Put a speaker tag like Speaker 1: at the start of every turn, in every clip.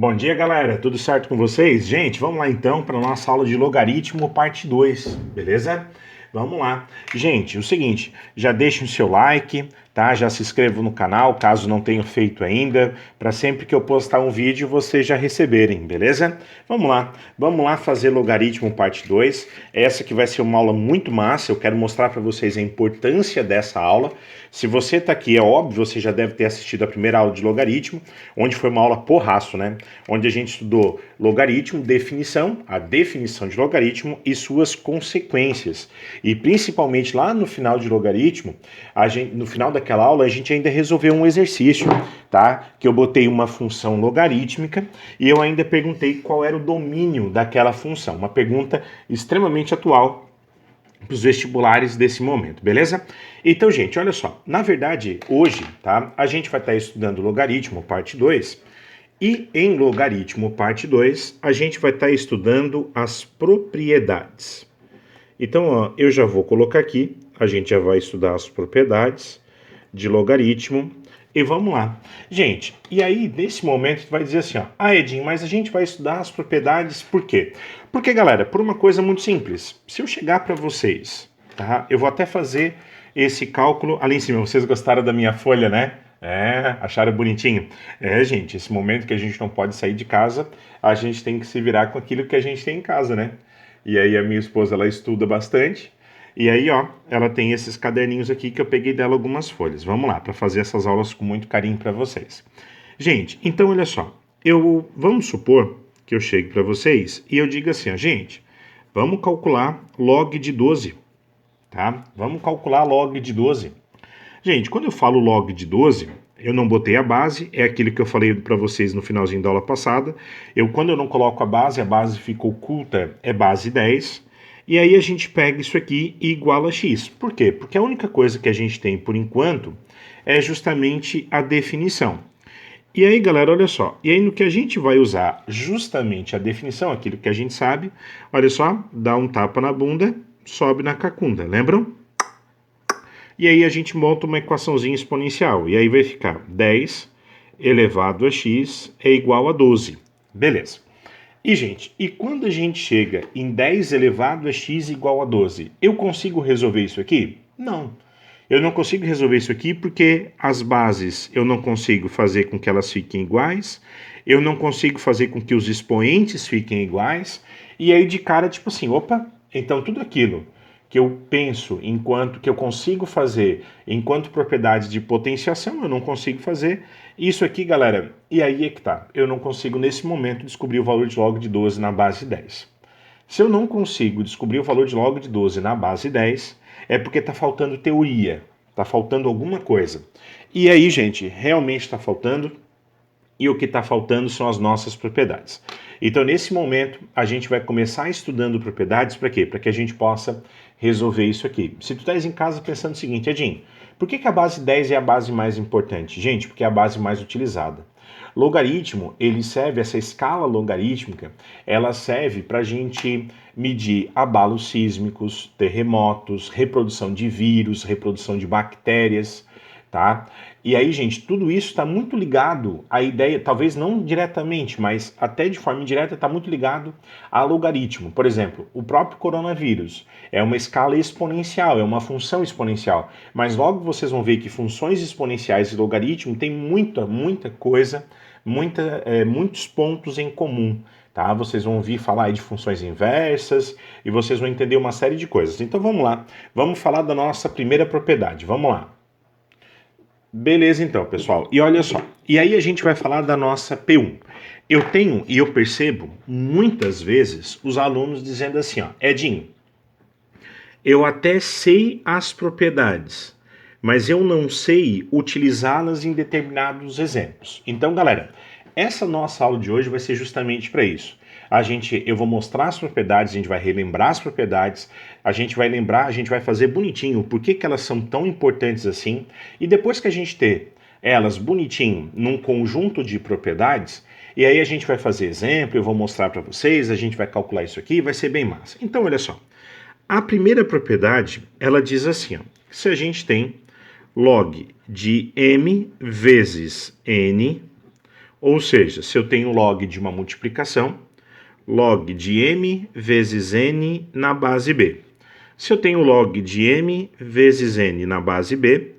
Speaker 1: Bom dia, galera. Tudo certo com vocês? Gente, vamos lá então para a nossa aula de logaritmo, parte 2, beleza? Vamos lá. Gente, o seguinte, já deixem o seu like, tá? Já se inscrevam no canal, caso não tenham feito ainda, para sempre que eu postar um vídeo vocês já receberem, beleza? Vamos lá fazer logaritmo, parte 2. Essa que vai ser uma aula muito massa, eu quero mostrar para vocês a importância dessa aula. Se você está aqui, é óbvio, você já deve ter assistido a primeira aula de logaritmo, onde foi uma aula porraço, né? Onde a gente estudou logaritmo, definição, a definição de logaritmo e suas consequências. E principalmente lá no final de logaritmo, no final daquela aula, a gente ainda resolveu um exercício, tá? Que eu botei uma função logarítmica e eu ainda perguntei qual era o domínio daquela função. Uma pergunta extremamente atual para os vestibulares desse momento, beleza? Então, gente, olha só, na verdade, hoje, tá, a gente vai estar estudando logaritmo, parte 2, e em logaritmo, parte 2, a gente vai estar estudando as propriedades. Então, ó, eu já vou colocar aqui, a gente já vai estudar as propriedades de logaritmo, e vamos lá. Gente, e aí, nesse momento, tu vai dizer assim, ó, Edinho, mas a gente vai estudar as propriedades por quê? Porque, galera, por uma coisa muito simples. Se eu chegar para vocês, tá? Eu vou até fazer esse cálculo ali em cima. Vocês gostaram da minha folha, né? Acharam bonitinho? Gente, esse momento que a gente não pode sair de casa, a gente tem que se virar com aquilo que a gente tem em casa, né? E aí a minha esposa, ela estuda bastante. E aí, ó, ela tem esses caderninhos aqui que eu peguei dela algumas folhas. Vamos lá, para fazer essas aulas com muito carinho para vocês. Gente, então olha só. Vamos supor que eu chegue para vocês e eu diga assim, ó, gente, vamos calcular log de 12, tá? Vamos calcular log de 12. Gente, quando eu falo log de 12, eu não botei a base, é aquilo que eu falei para vocês no finalzinho da aula passada. Quando eu não coloco a base fica oculta, é base 10. E aí a gente pega isso aqui e iguala a x. Por quê? Porque a única coisa que a gente tem por enquanto é justamente a definição. E aí, galera, olha só. E aí no que a gente vai usar justamente a definição, aquilo que a gente sabe, olha só, dá um tapa na bunda, sobe na cacunda, lembram? E aí a gente monta uma equaçãozinha exponencial. E aí vai ficar 10 elevado a x é igual a 12. Beleza. E, gente, e quando a gente chega em 10 elevado a x igual a 12, eu consigo resolver isso aqui? Não. Eu não consigo resolver isso aqui porque as bases eu não consigo fazer com que elas fiquem iguais, eu não consigo fazer com que os expoentes fiquem iguais, e aí de cara, tipo assim, opa, então tudo aquilo que eu penso enquanto que eu consigo fazer enquanto propriedade de potenciação, eu não consigo fazer. Isso aqui, galera, e aí é que tá. Eu não consigo, nesse momento, descobrir o valor de log de 12 na base 10. Se eu não consigo descobrir o valor de log de 12 na base 10, é porque tá faltando teoria, tá faltando alguma coisa. E aí, gente, realmente está faltando, e o que está faltando são as nossas propriedades. Então, nesse momento, a gente vai começar estudando propriedades para quê? Para que a gente possa resolver isso aqui. Se tu estás em casa pensando o seguinte, Edinho, por que a base 10 é a base mais importante? Gente, porque é a base mais utilizada. Logaritmo, ele serve, essa escala logarítmica, ela serve para a gente medir abalos sísmicos, terremotos, reprodução de vírus, reprodução de bactérias, tá? E aí, gente, tudo isso está muito ligado à ideia, talvez não diretamente, mas até de forma indireta está muito ligado a logaritmo. Por exemplo, o próprio coronavírus é uma escala exponencial, é uma função exponencial, mas logo vocês vão ver que funções exponenciais e logaritmo têm muita coisa, muitos pontos em comum. Tá? Vocês vão ouvir falar aí de funções inversas e vocês vão entender uma série de coisas. Então vamos lá, vamos falar da nossa primeira propriedade, vamos lá. Beleza então, pessoal. E olha só, e aí a gente vai falar da nossa P1. Eu tenho e eu percebo muitas vezes os alunos dizendo assim, ó, Edinho, eu até sei as propriedades, mas eu não sei utilizá-las em determinados exemplos. Então, galera, essa nossa aula de hoje vai ser justamente para isso. Eu vou mostrar as propriedades, a gente vai relembrar as propriedades, a gente vai lembrar, a gente vai fazer bonitinho por que elas são tão importantes assim, e depois que a gente ter elas bonitinho num conjunto de propriedades, e aí a gente vai fazer exemplo, eu vou mostrar para vocês, a gente vai calcular isso aqui, vai ser bem massa. Então, olha só, a primeira propriedade, ela diz assim, ó, se a gente tem log de m vezes n, Ou seja, se eu tenho log de uma multiplicação, log de m vezes n na base b. Se eu tenho log de m vezes n na base b,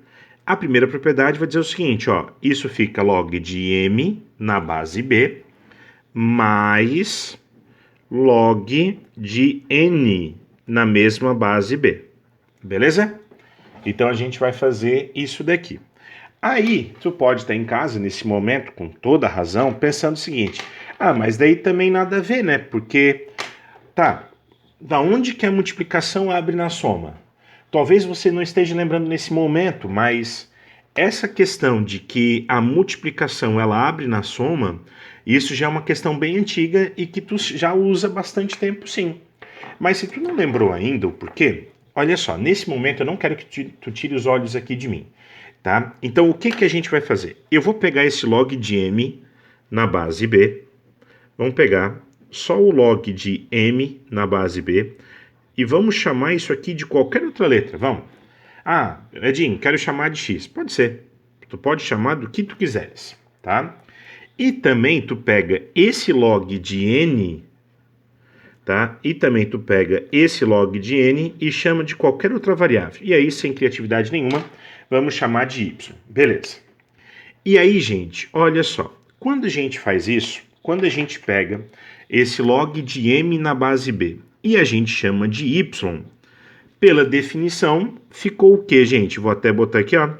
Speaker 1: a primeira propriedade vai dizer o seguinte, ó, isso fica log de m na base b mais log de n na mesma base b. Beleza? Então a gente vai fazer isso daqui. Aí, tu pode estar em casa nesse momento, com toda a razão, pensando o seguinte, mas daí também nada a ver, né? Porque, da onde que a multiplicação abre na soma? Talvez você não esteja lembrando nesse momento, mas essa questão de que a multiplicação ela abre na soma, isso já é uma questão bem antiga e que tu já usa bastante tempo, sim. Mas se tu não lembrou ainda o porquê, olha só, nesse momento eu não quero que tu tire os olhos aqui de mim. Tá? Então, o que a gente vai fazer? Eu vou pegar esse log de m na base b, vamos pegar só o log de m na base b e vamos chamar isso aqui de qualquer outra letra, vamos? Edinho, quero chamar de x. Pode ser. Tu pode chamar do que tu quiseres, tá? E também tu pega esse log de n, tá? E também tu pega esse log de n e chama de qualquer outra variável. E aí, sem criatividade nenhuma, vamos chamar de y. Beleza. E aí, gente, olha só. Quando a gente faz isso, quando a gente pega esse log de m na base b e a gente chama de y, pela definição, ficou o quê, gente? Vou até botar aqui, ó.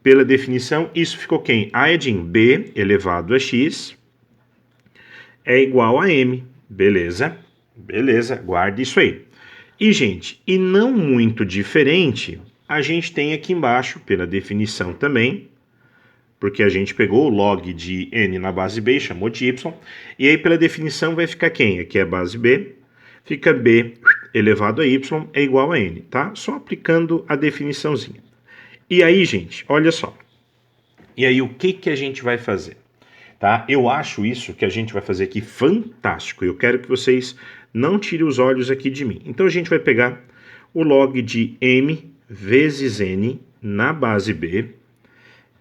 Speaker 1: Pela definição, isso ficou quem? Edinho, b elevado a x é igual a m. Beleza? Beleza, guarda isso aí. E, gente, e não muito diferente, a gente tem aqui embaixo, pela definição também, porque a gente pegou o log de n na base b e chamou de y, e aí pela definição vai ficar quem? Aqui é a base b, fica b elevado a y é igual a n, tá? Só aplicando a definiçãozinha. E aí, gente, olha só. E aí, o que a gente vai fazer? Tá? Eu acho isso que a gente vai fazer aqui fantástico. Eu quero que vocês não tirem os olhos aqui de mim. Então, a gente vai pegar o log de m vezes n na base b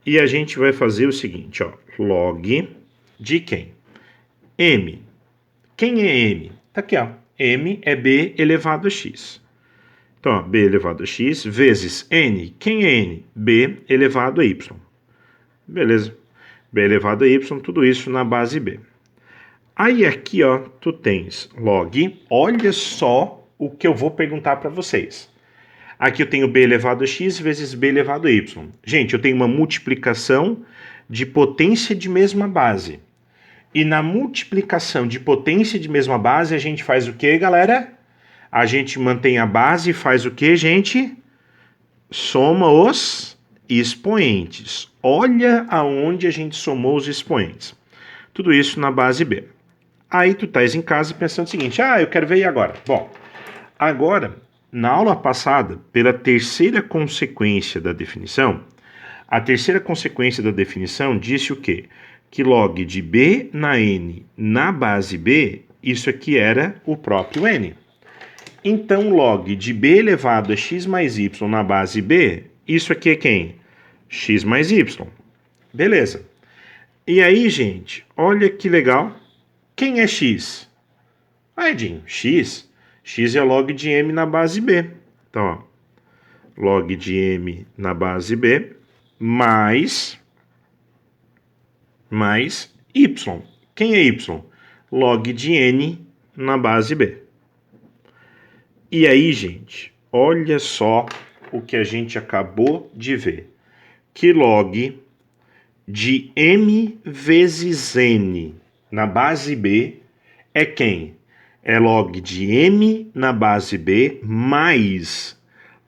Speaker 1: e a gente vai fazer o seguinte, ó, log de quem? M. Quem é m? Tá aqui, ó. M é b elevado a x. Então, ó, b elevado a x vezes n. Quem é n? b elevado a y. Beleza. B elevado a y, tudo isso na base b. Aí aqui, ó, tu tens log, olha só o que eu vou perguntar para vocês. Aqui eu tenho b elevado a x vezes b elevado a y. Gente, eu tenho uma multiplicação de potência de mesma base. E na multiplicação de potência de mesma base, a gente faz o que, galera? A gente mantém a base e faz o que, gente? Soma os expoentes. Olha aonde a gente somou os expoentes. Tudo isso na base B. Aí tu estás em casa pensando o seguinte, eu quero ver agora. Bom, agora, na aula passada, pela terceira consequência da definição, a terceira consequência da definição disse o quê? Que log de b na n na base b, isso aqui era o próprio n. Então, log de b elevado a x mais y na base b, isso aqui é quem? X mais y. Beleza. E aí, gente, olha que legal. Quem é x? Edinho, x. X é log de m na base b. Então, ó, log de m na base b mais y. Quem é y? Log de n na base b. E aí, gente, olha só o que a gente acabou de ver. Que log de m vezes n na base b é quem? É log de m na base b mais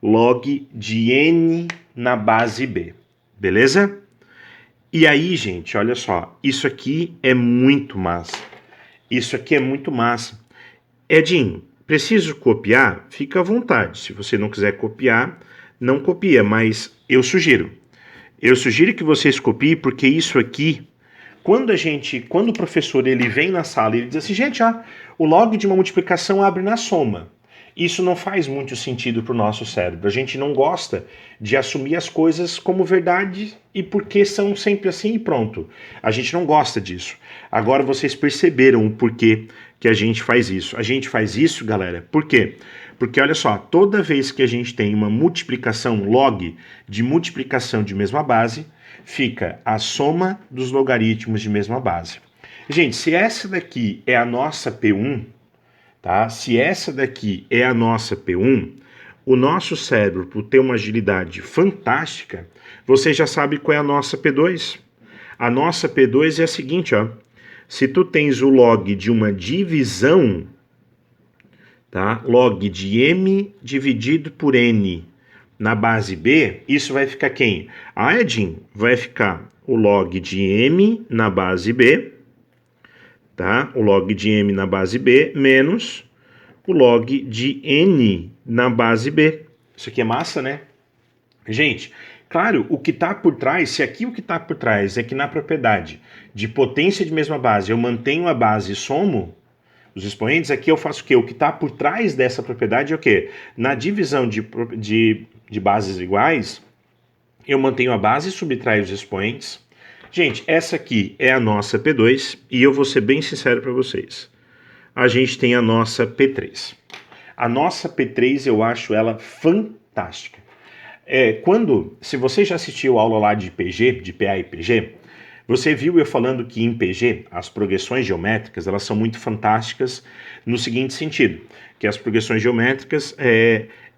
Speaker 1: log de n na base b. Beleza? E aí, gente, olha só. Isso aqui é muito massa. Isso aqui é muito massa. Edinho, preciso copiar? Fica à vontade. Se você não quiser copiar, não copia, mas eu sugiro. Eu sugiro que vocês copiem, porque isso aqui, quando o professor ele vem na sala e ele diz assim, gente, o log de uma multiplicação abre na soma. Isso não faz muito sentido para o nosso cérebro. A gente não gosta de assumir as coisas como verdade e porque são sempre assim e pronto. A gente não gosta disso. Agora vocês perceberam o porquê que a gente faz isso. A gente faz isso, galera, por quê? Porque olha só, toda vez que a gente tem uma multiplicação log de multiplicação de mesma base, fica a soma dos logaritmos de mesma base. Gente, se essa daqui é a nossa P1, tá? Se essa daqui é a nossa P1, o nosso cérebro, por ter uma agilidade fantástica, você já sabe qual é a nossa P2. A nossa P2 é a seguinte, ó. Se tu tens o log de uma divisão, tá? Log de m dividido por n na base b, isso vai ficar quem? Ah, Edinho, vai ficar o log de m na base b, tá? O log de m na base b menos o log de n na base b. Isso aqui é massa, né? Gente, claro, o que está por trás, se aqui o que está por trás é que na propriedade de potência de mesma base eu mantenho a base e somo os expoentes, aqui eu faço o quê? O que está por trás dessa propriedade é o quê? Na divisão de bases iguais, eu mantenho a base e subtraio os expoentes. Gente, essa aqui é a nossa P2 e eu vou ser bem sincero para vocês. A gente tem a nossa P3. A nossa P3 eu acho ela fantástica. Se você já assistiu a aula lá de PG, de PA e PG, você viu eu falando que em PG as progressões geométricas elas são muito fantásticas no seguinte sentido, que as progressões geométricas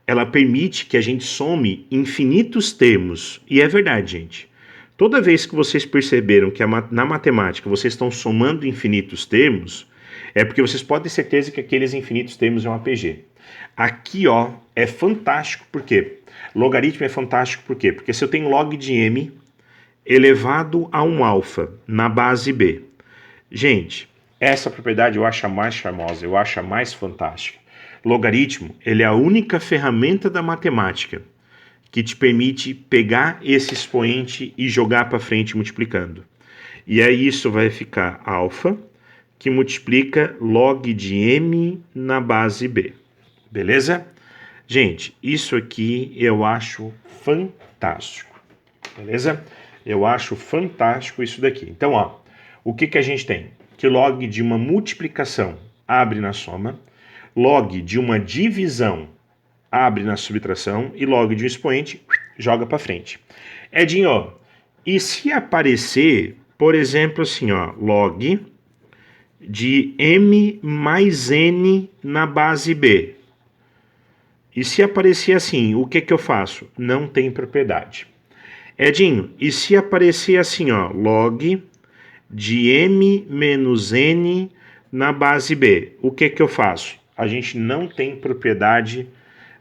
Speaker 1: ela permite que a gente some infinitos termos. E é verdade, gente. Toda vez que vocês perceberam que na matemática vocês estão somando infinitos termos, é porque vocês podem ter certeza que aqueles infinitos termos é uma PG. Aqui, ó, é fantástico, por quê? Logaritmo é fantástico, por quê? Porque se eu tenho log de m elevado a um alfa na base b, gente, essa propriedade eu acho a mais charmosa, eu acho a mais fantástica. Logaritmo, ele é a única ferramenta da matemática que te permite pegar esse expoente e jogar para frente multiplicando. E aí isso vai ficar alfa, que multiplica log de m na base b. Beleza? Gente, isso aqui eu acho fantástico. Beleza? Eu acho fantástico isso daqui. Então, ó, o que a gente tem? Que log de uma multiplicação abre na soma, log de uma divisão abre na subtração e log de um expoente joga para frente. Edinho, ó, e se aparecer, por exemplo, assim, ó, log de m mais n na base b. E se aparecer assim, o que eu faço? Não tem propriedade. Edinho, e se aparecer assim, ó, log de m menos n na base b, o que eu faço? A gente não tem propriedade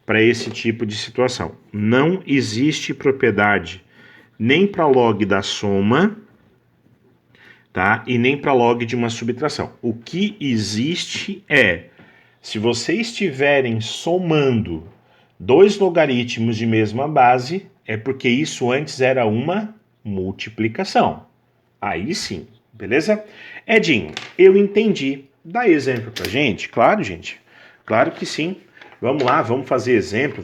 Speaker 1: para esse tipo de situação. Não existe propriedade nem para log da soma, tá? E nem para log de uma subtração. O que existe é, se vocês estiverem somando dois logaritmos de mesma base, é porque isso antes era uma multiplicação. Aí sim, beleza? Edinho, eu entendi. Dá exemplo pra gente? Claro, gente. Claro que sim. Vamos lá, vamos fazer exemplo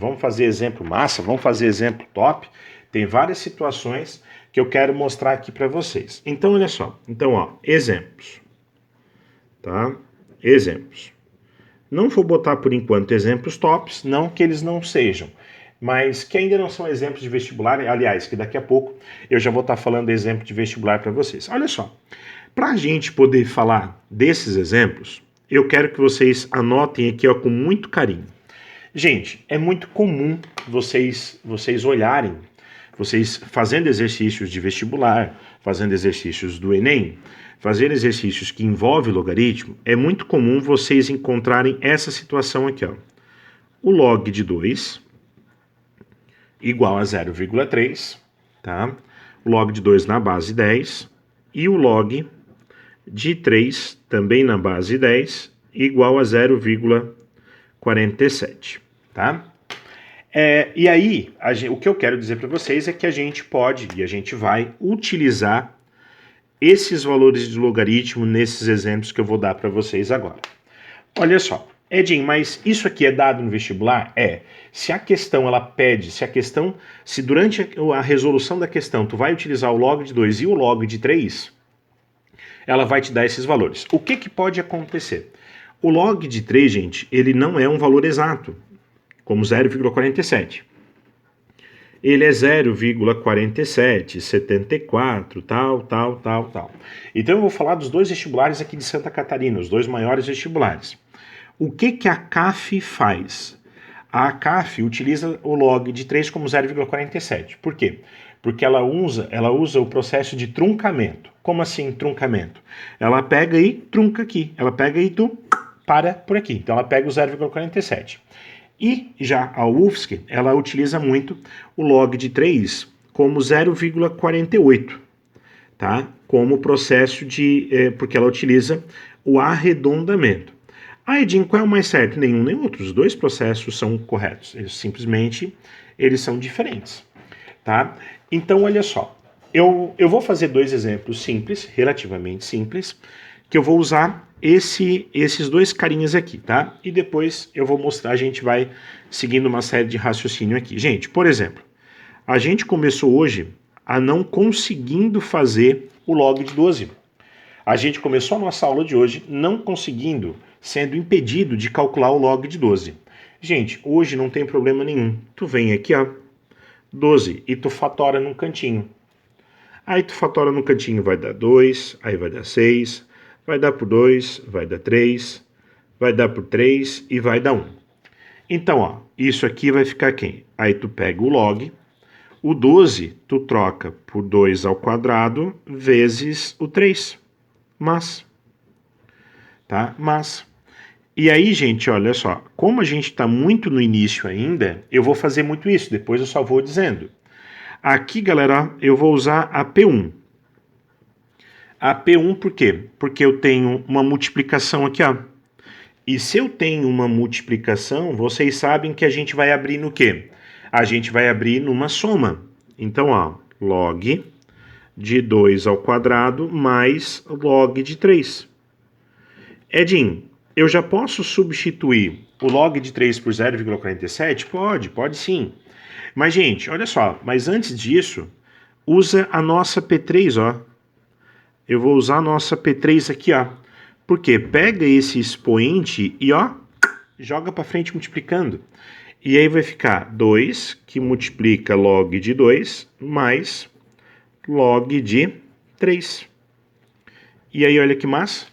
Speaker 1: massa, vamos fazer exemplo top. Tem várias situações que eu quero mostrar aqui para vocês. Então, olha só. Então, ó, exemplos. Tá? Exemplos. Não vou botar por enquanto exemplos tops, não que eles não sejam, mas que ainda não são exemplos de vestibular, aliás, que daqui a pouco eu já vou estar falando de exemplo de vestibular para vocês. Olha só, para a gente poder falar desses exemplos, eu quero que vocês anotem aqui ó, com muito carinho. Gente, é muito comum vocês olharem, vocês fazendo exercícios de vestibular, fazendo exercícios do Enem, fazer exercícios que envolvem logaritmo, é muito comum vocês encontrarem essa situação aqui, ó. O log de 2 igual a 0,3, tá? O log de 2 na base 10 e o log de 3 também na base 10 igual a 0,47, tá? E aí, o que eu quero dizer para vocês é que a gente pode e a gente vai utilizar esses valores de logaritmo nesses exemplos que eu vou dar para vocês agora. Olha só, Edinho, mas isso aqui é dado no vestibular? É. Se a questão ela pede, se durante a resolução da questão tu vai utilizar o log de 2 e o log de 3, ela vai te dar esses valores. O que que pode acontecer? O log de 3, gente, ele não é um valor exato, como 0,47. Ele é 0,47, 74, tal. Então eu vou falar dos dois vestibulares aqui de Santa Catarina, os dois maiores vestibulares. O que que a CAF faz? A CAF utiliza o log de 3 como 0,47. Por quê? Porque ela usa o processo de truncamento. Como assim truncamento? Ela pega e trunca aqui. Ela pega e tu para por aqui. Então ela pega o 0,47. E já a UFSC, ela utiliza muito o log de 3 como 0,48, tá? Como processo porque ela utiliza o arredondamento. Ah, Edinho, qual é o mais certo? Nenhum nem outro. Os dois processos são corretos. Eles são diferentes, tá? Então, olha só. Eu vou fazer dois exemplos simples, relativamente simples, que eu vou usar esses dois carinhas aqui, tá? E depois eu vou mostrar, a gente vai seguindo uma série de raciocínio aqui. Gente, por exemplo, a gente começou hoje a não conseguindo fazer o log de 12. A gente começou a nossa aula de hoje não conseguindo, sendo impedido de calcular o log de 12. Gente, hoje não tem problema nenhum. Tu vem aqui, ó, 12, e tu fatora num cantinho. Aí tu fatora no cantinho, vai dar 2, aí vai dar 6, vai dar por 2, vai dar 3, vai dar por 3 e vai dar 1. Então, ó, isso aqui vai ficar quem? Aí tu pega o log, o 12 tu troca por 2 ao quadrado vezes o 3. Tá? E aí, gente, olha só, como a gente está muito no início ainda, eu vou fazer muito isso, depois eu só vou dizendo. Aqui, galera, eu vou usar a P1. A P1 por quê? Porque eu tenho uma multiplicação aqui, ó. E se eu tenho uma multiplicação, vocês sabem que a gente vai abrir no quê? A gente vai abrir numa soma. Então, ó, log de 2 ao quadrado mais log de 3. Edinho, eu já posso substituir o log de 3 por 0,47? Pode sim. Mas, gente, olha só, mas antes disso, usa a nossa P3, ó. Eu vou usar a nossa P3 aqui, ó. Porque pega esse expoente e, ó, joga para frente multiplicando. E aí vai ficar 2, que multiplica log de 2, mais log de 3. E aí, olha que massa.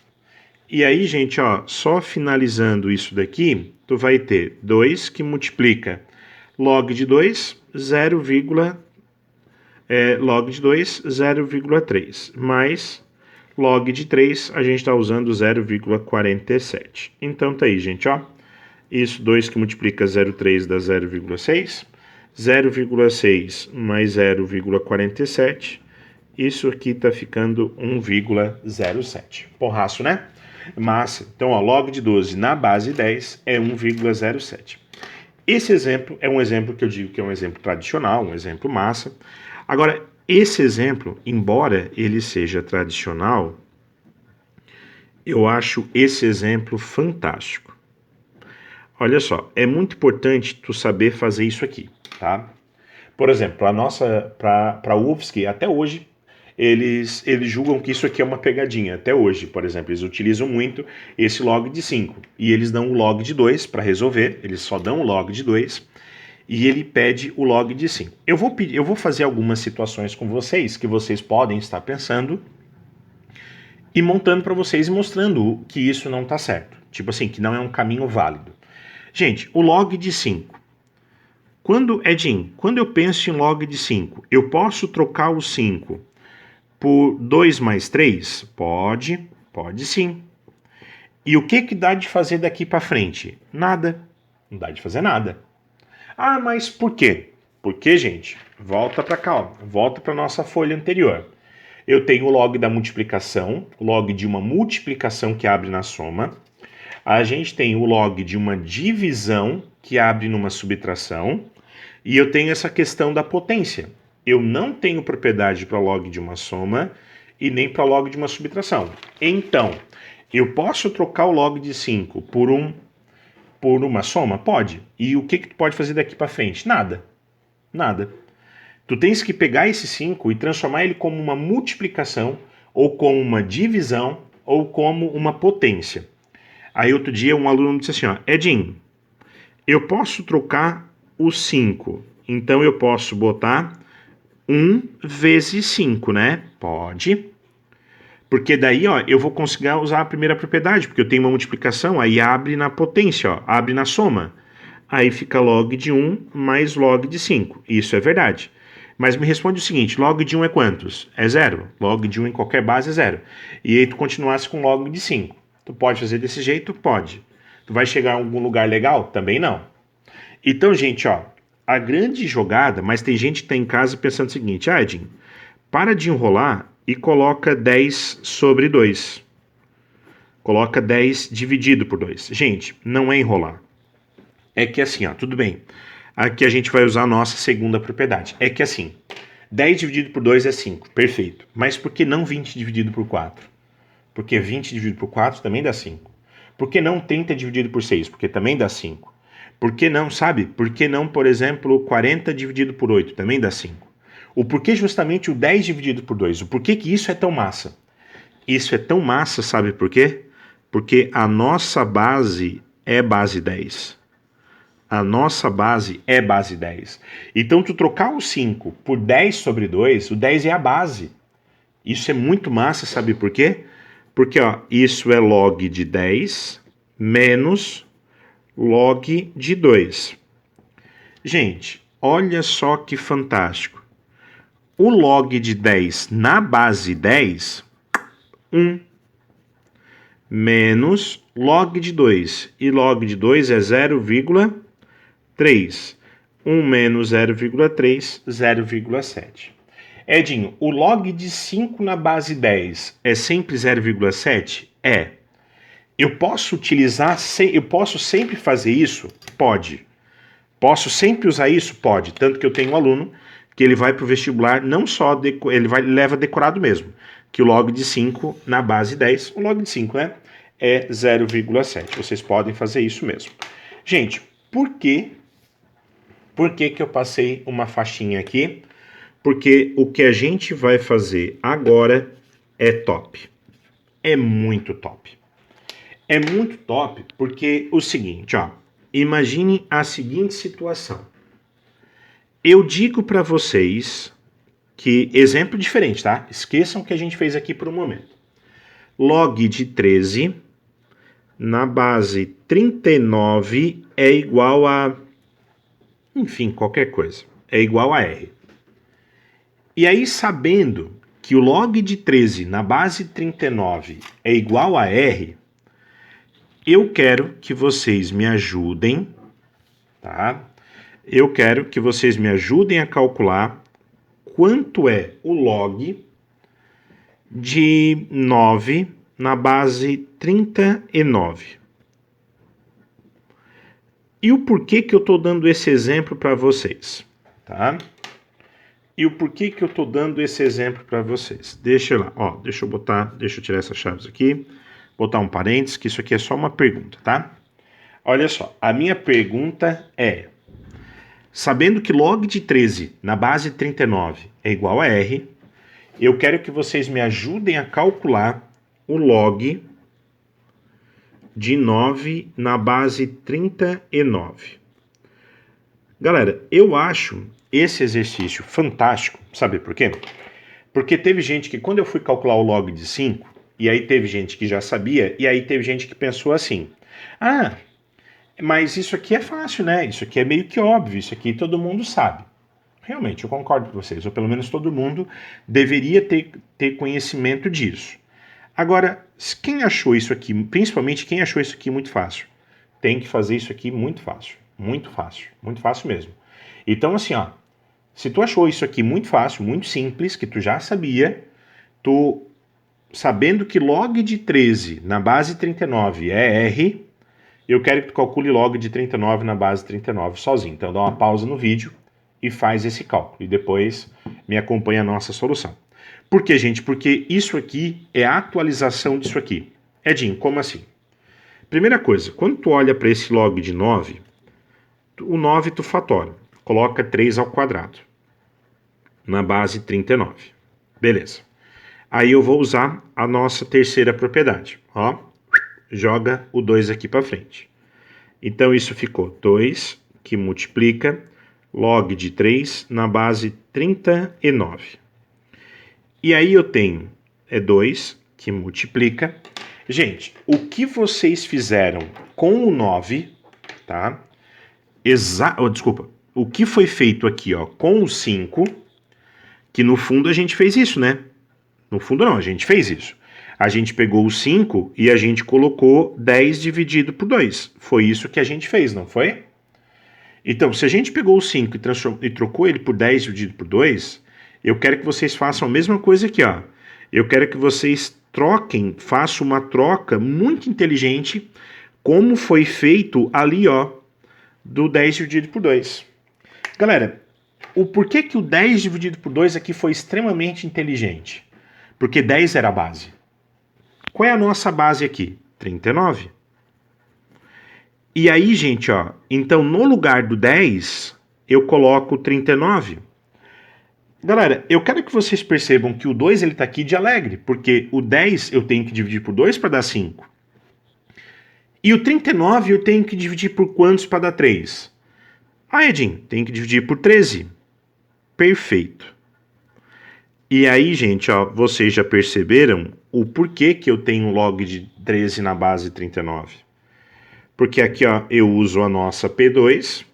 Speaker 1: E aí, gente, ó, só finalizando isso daqui, tu vai ter 2 que multiplica log de 2, log de 2, 0,3, mais log de 3, a gente está usando 0,47. Então tá aí, gente, ó. Isso, 2 que multiplica 0,3 dá 0,6. 0,6 mais 0,47. Isso aqui está ficando 1,07. Porraço, né? Massa. Então, ó, log de 12 na base 10 é 1,07. Esse exemplo é um exemplo que eu digo que é um exemplo tradicional, um exemplo massa. Agora, esse exemplo, embora ele seja tradicional, eu acho esse exemplo fantástico. Olha só, é muito importante tu saber fazer isso aqui, tá? Por exemplo, para a UFSC, até hoje, eles julgam que isso aqui é uma pegadinha. Até hoje, por exemplo, eles utilizam muito esse log de 5. E eles dão o log de 2 para resolver, eles só dão o log de 2 e ele pede o log de 5. Eu vou fazer algumas situações com vocês que vocês podem estar pensando e montando para vocês e mostrando que isso não está certo. Tipo assim, que não é um caminho válido. Gente, o log de 5. Quando eu penso em log de 5, eu posso trocar o 5 por 2 mais 3? Pode sim. E o que dá de fazer daqui para frente? Nada. Não dá de fazer nada. Ah, mas por quê? Porque, gente, volta para cá, ó, volta para nossa folha anterior. Eu tenho o log da multiplicação, o log de uma multiplicação que abre na soma. A gente tem o log de uma divisão que abre numa subtração. E eu tenho essa questão da potência. Eu não tenho propriedade para log de uma soma e nem para log de uma subtração. Então, eu posso trocar o log de 5 por um por uma soma? Pode. E o que tu pode fazer daqui para frente? Nada. Nada. Tu tens que pegar esse 5 e transformar ele como uma multiplicação, ou como uma divisão, ou como uma potência. Aí outro dia um aluno disse assim, ó, Edinho, eu posso trocar o 5, então eu posso botar 1 vezes 5, né? Pode. Porque daí, ó, eu vou conseguir usar a primeira propriedade, porque eu tenho uma multiplicação, aí abre na potência, ó, abre na soma. Aí fica log de 1 mais log de 5. Isso é verdade. Mas me responde o seguinte, log de 1 é quantos? É 0. Log de 1 em qualquer base é 0. E aí tu continuasse com log de 5. Tu pode fazer desse jeito? Pode. Tu vai chegar em algum lugar legal? Também não. Então, gente, ó, a grande jogada, mas tem gente que tá em casa pensando o seguinte, Edinho, para de enrolar e coloca 10 sobre 2. Coloca 10 dividido por 2. Gente, não é enrolar. É que assim, ó, tudo bem. Aqui a gente vai usar a nossa segunda propriedade. É que assim, 10 dividido por 2 é 5, perfeito. Mas por que não 20 dividido por 4? Porque 20 dividido por 4 também dá 5. Por que não 30 dividido por 6? Porque também dá 5. Por que não, sabe? Por que não, por exemplo, 40 dividido por 8? Também dá 5. O porquê justamente o 10 dividido por 2? O porquê que isso é tão massa? Isso é tão massa, sabe por quê? Porque a nossa base é base 10. A nossa base é base 10. Então, tu trocar o 5 por 10 sobre 2, o 10 é a base. Isso é muito massa, sabe por quê? Porque, ó, isso é log de 10 menos log de 2. Gente, olha só que fantástico. O log de 10 na base 10, 1. Menos log de 2. E log de 2 é 0,3. 1 menos 0,3, 0,7. Edinho, o log de 5 na base 10 é sempre 0,7? É. Eu posso utilizar, eu posso sempre fazer isso? Pode. Posso sempre usar isso? Pode. Tanto que eu tenho um aluno que ele vai para o vestibular, não só, ele leva decorado mesmo, que o log de 5 na base 10, o log de 5, né, é 0,7. Vocês podem fazer isso mesmo. Gente, por que eu passei uma faixinha aqui? Porque o que a gente vai fazer agora é top. É muito top. É muito top porque o seguinte, ó, imagine a seguinte situação. Eu digo para vocês que, exemplo diferente, tá? Esqueçam o que a gente fez aqui por um momento. Log de 13 na base 39 é igual a, enfim, qualquer coisa. É igual a R. E aí, sabendo que o log de 13 na base 39 é igual a R, eu quero que vocês me ajudem, tá? Eu quero que vocês me ajudem a calcular quanto é o log de 9 na base 39. E o porquê que eu estou dando esse exemplo para vocês, tá? E o porquê que eu estou dando esse exemplo para vocês? Deixa lá, ó, deixa eu tirar essas chaves aqui, botar um parênteses, que isso aqui é só uma pergunta, tá? Olha só, a minha pergunta é, sabendo que log de 13 na base 39 é igual a R, eu quero que vocês me ajudem a calcular o log de 9 na base 39. Galera, eu acho esse exercício fantástico, sabe por quê? Porque teve gente que quando eu fui calcular o log de 5, e aí teve gente que já sabia, e aí teve gente que pensou assim, ah, mas isso aqui é fácil, né? Isso aqui é meio que óbvio, isso aqui todo mundo sabe. Realmente, eu concordo com vocês, ou pelo menos todo mundo deveria ter conhecimento disso. Agora, quem achou isso aqui, principalmente quem achou isso aqui muito fácil, tem que fazer isso aqui muito fácil mesmo. Então, assim, ó, se tu achou isso aqui muito fácil, muito simples, que tu já sabia, tu, sabendo que log de 13 na base 39 é R, eu quero que tu calcule log de 39 na base 39 sozinho. Então, dá uma pausa no vídeo e faz esse cálculo. E depois me acompanha a nossa solução. Por quê, gente? Porque isso aqui é a atualização disso aqui. Edinho, como assim? Primeira coisa, quando tu olha para esse log de 9, o 9 tu fatora. Coloca 3 ao quadrado. Na base 39. Beleza. Aí eu vou usar a nossa terceira propriedade. Ó, joga o 2 aqui para frente. Então isso ficou 2 que multiplica log de 3 na base 39. E aí eu tenho 2 que multiplica. Gente, o que vocês fizeram com o 9, tá? Desculpa. O que foi feito aqui, ó, com o 5, que no fundo a gente fez isso, né? No fundo não, a gente fez isso. A gente pegou o 5 e a gente colocou 10 dividido por 2. Foi isso que a gente fez, não foi? Então, se a gente pegou o 5 e trocou ele por 10 dividido por 2, eu quero que vocês façam a mesma coisa aqui, ó. Eu quero que vocês façam uma troca muito inteligente, como foi feito ali, ó, do 10 dividido por 2. Galera, o porquê que o 10 dividido por 2 aqui foi extremamente inteligente? Porque 10 era a base. Qual é a nossa base aqui? 39. E aí, gente, ó, então no lugar do 10, eu coloco 39. Galera, eu quero que vocês percebam que o 2 ele tá aqui de alegre, porque o 10 eu tenho que dividir por 2 para dar 5. E o 39 eu tenho que dividir por quantos para dar 3? Ah, Edinho, tem que dividir por 13. Perfeito. E aí, gente, ó, vocês já perceberam o porquê que eu tenho log de 13 na base 39? Porque aqui, ó, eu uso a nossa P2.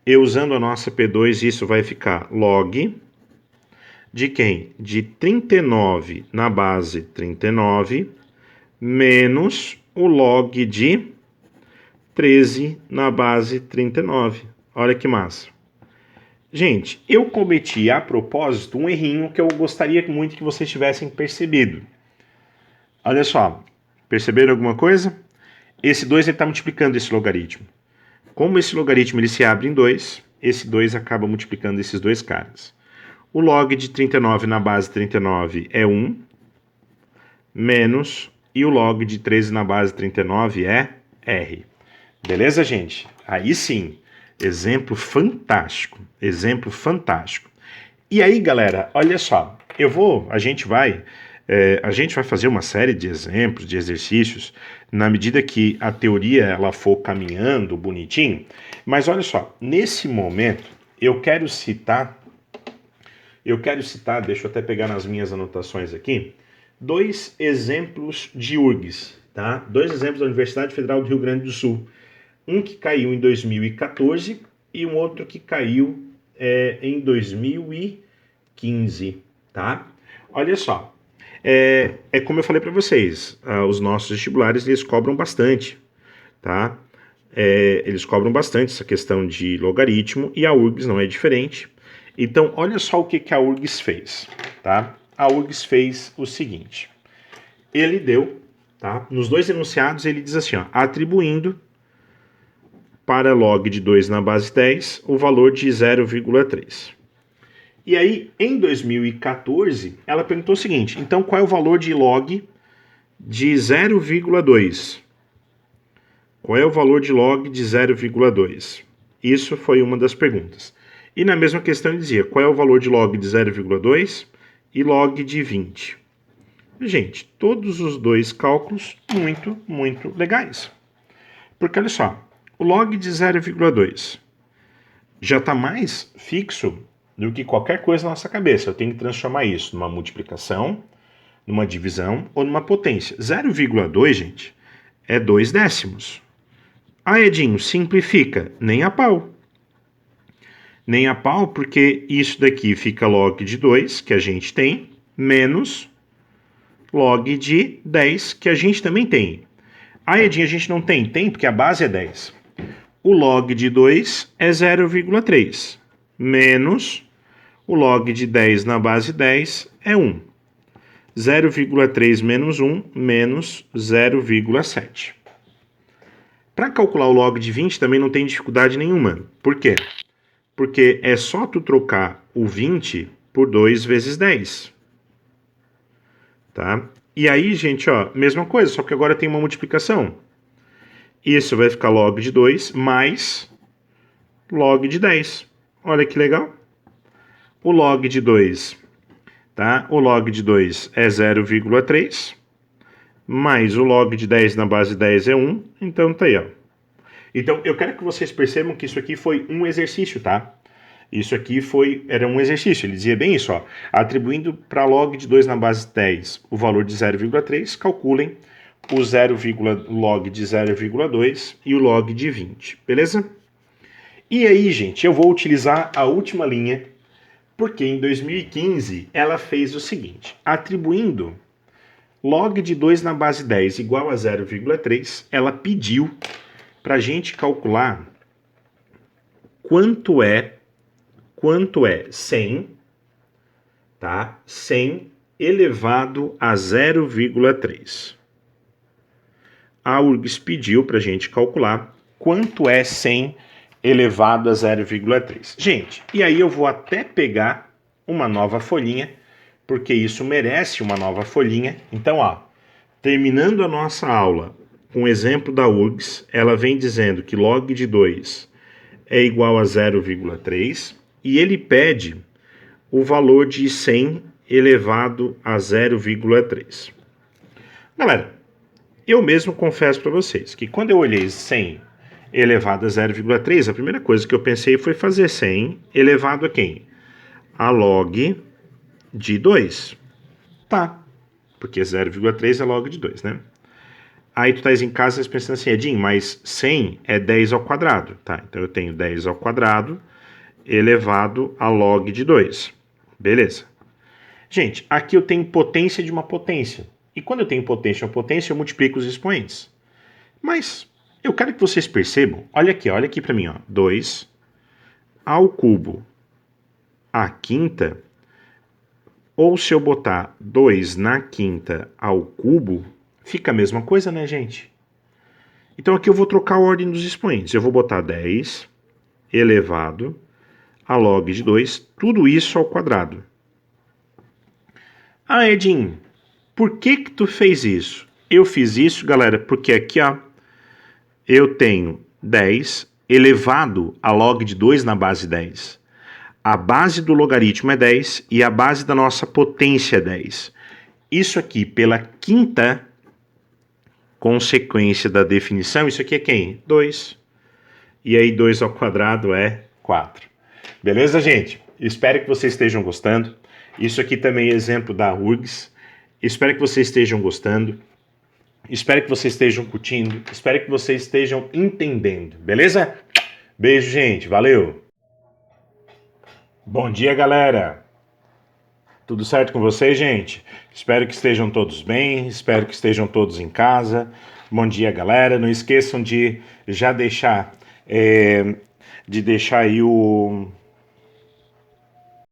Speaker 1: Eu usando a nossa P2, isso vai ficar log de quem? De 39 na base 39 menos o log de 13 na base 39. Olha que massa. Gente, eu cometi a propósito um errinho que eu gostaria muito que vocês tivessem percebido. Olha só, perceberam alguma coisa? Esse 2 está multiplicando esse logaritmo. Como esse logaritmo ele se abre em 2, esse 2 acaba multiplicando esses dois caras. O log de 39 na base 39 é 1, menos, e o log de 13 na base 39 é R. Beleza, gente? Aí sim, exemplo fantástico, exemplo fantástico. E aí, galera, olha só, a gente vai fazer uma série de exemplos, de exercícios, na medida que a teoria ela for caminhando bonitinho. Mas olha só, nesse momento eu quero citar, deixa eu até pegar nas minhas anotações aqui, 2 exemplos de URGS, tá? 2 exemplos da Universidade Federal do Rio Grande do Sul. Um que caiu em 2014 e um outro que caiu em 2015, tá? Olha só, como eu falei para vocês, os nossos vestibulares eles cobram bastante, tá? Eles cobram bastante essa questão de logaritmo e a URGS não é diferente. Então, olha só o que a URGS fez, tá? A URGS fez o seguinte, ele deu, tá? Nos 2 enunciados ele diz assim, ó, atribuindo para log de 2 na base 10 o valor de 0,3. E aí, em 2014, ela perguntou o seguinte, então qual é o valor de log de 0,2? Qual é o valor de log de 0,2? Isso foi uma das perguntas. E na mesma questão ele dizia, qual é o valor de log de 0,2 e log de 20? Gente, todos os 2 cálculos muito, muito legais. Porque olha só, o log de 0,2 já está mais fixo do que qualquer coisa na nossa cabeça. Eu tenho que transformar isso numa multiplicação, numa divisão ou numa potência. 0,2, gente, é 2 décimos. Ah, Edinho, simplifica. Nem a pau. Nem a pau, porque isso daqui fica log de 2, que a gente tem, menos log de 10, que a gente também tem. Ah, Edinho, a gente não tem? Tem, porque a base é 10. O log de 2 é 0,3, menos o log de 10 na base 10 é 1. 0,3 menos 1, menos 0,7. Para calcular o log de 20 também não tem dificuldade nenhuma. Por quê? Porque é só tu trocar o 20 por 2 vezes 10. Tá? E aí, gente, ó, mesma coisa, só que agora tem uma multiplicação. Isso vai ficar log de 2 mais log de 10. Olha que legal. O log de 2, tá? O log de 2 é 0,3, mais o log de 10 na base 10 é 1, então tá aí, ó. Então, eu quero que vocês percebam que isso aqui foi um exercício, tá? Isso aqui era um exercício, ele dizia bem isso, ó. Atribuindo para log de 2 na base 10 o valor de 0,3, calculem o log de 0,2 e o log de 20, beleza? E aí, gente, eu vou utilizar a última linha, porque em 2015 ela fez o seguinte, atribuindo log de 2 na base 10 igual a 0,3, ela pediu para a gente calcular quanto é 100, tá? 100 elevado a 0,3. A URGS pediu para a gente calcular quanto é 100 elevado a 0,3. Gente, e aí eu vou até pegar uma nova folhinha, porque isso merece uma nova folhinha. Então, ó, terminando a nossa aula com o exemplo da URGS, ela vem dizendo que log de 2 é igual a 0,3 e ele pede o valor de 100 elevado a 0,3. Galera, eu mesmo confesso para vocês que quando eu olhei 100 elevado a 0,3, a primeira coisa que eu pensei foi fazer 100 elevado a quem? A log de 2. Tá, porque 0,3 é log de 2, né? Aí tu estás em casa pensando assim, Edinho, mas 100 é 10 ao quadrado, tá? Então eu tenho 10 ao quadrado elevado a log de 2. Beleza. Gente, aqui eu tenho potência de uma potência. E quando eu tenho potência de uma potência, eu multiplico os expoentes. Mas eu quero que vocês percebam, olha aqui para mim, ó, 2 ao cubo à quinta, ou se eu botar 2 na quinta ao cubo, fica a mesma coisa, né, gente? Então aqui eu vou trocar a ordem dos expoentes. Eu vou botar 10 elevado a log de 2, tudo isso ao quadrado. Ah, Edinho, por que tu fez isso? Eu fiz isso, galera, porque aqui, ó, eu tenho 10 elevado a log de 2 na base 10. A base do logaritmo é 10 e a base da nossa potência é 10. Isso aqui pela quinta consequência da definição, isso aqui é quem? 2. E aí 2 ao quadrado é 4. Beleza, gente? Espero que vocês estejam gostando. Isso aqui também é exemplo da URGS. Espero que vocês estejam gostando. Espero que vocês estejam curtindo. Espero que vocês estejam entendendo. Beleza? Beijo, gente. Valeu! Bom dia, galera! Tudo certo com vocês, gente? Espero que estejam todos bem, espero que estejam todos em casa. Bom dia, galera. Não esqueçam de já deixar, aí